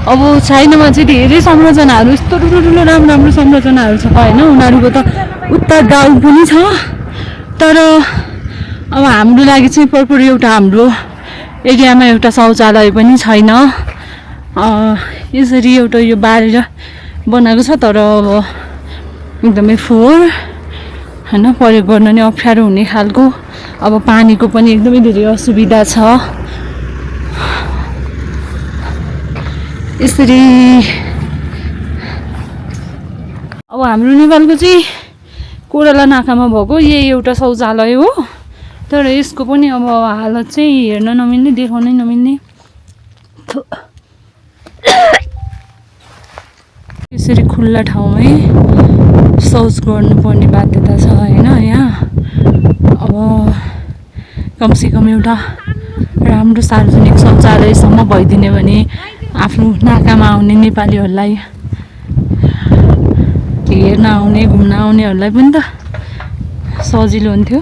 अब चाइनामा चाहिँ धेरै संरचनाहरू यस्तो ठुलो राम्रो संरचनाहरू छ होइन। उनीहरूको त उता गाउँ पनि छ, तर अब हाम्रो लागि चाहिँ प्रपर एउटा हाम्रो एरियामा एउटा शौचालय पनि छैन। यसरी एउटा यो बारेर बनाएको छ, तर अब एकदमै फोहोर होइन, प्रयोग गर्न नि अप्ठ्यारो हुने खालको। अब पानीको पनि एकदमै धेरै असुविधा छ। यसरी अब हाम्रो नेपालको चाहिँ कोराला नाकामा भएको यही एउटा शौचालय हो, तर यसको पनि अब हालत चाहिँ हेर्न नमिल्ने, देखाउनै नमिल्ने। यसरी खुल्ला ठाउँमै शौच गर्नुपर्ने बाध्यता छ होइन। यहाँ अब कमसेकम एउटा राम्रो सार्वजनिक शौचालयसम्म भइदिने भने आफ्नो नाकामा आउने नेपालीहरूलाई, हेर्न आउने घुम्न आउनेहरूलाई पनि त सजिलो हुन्थ्यो।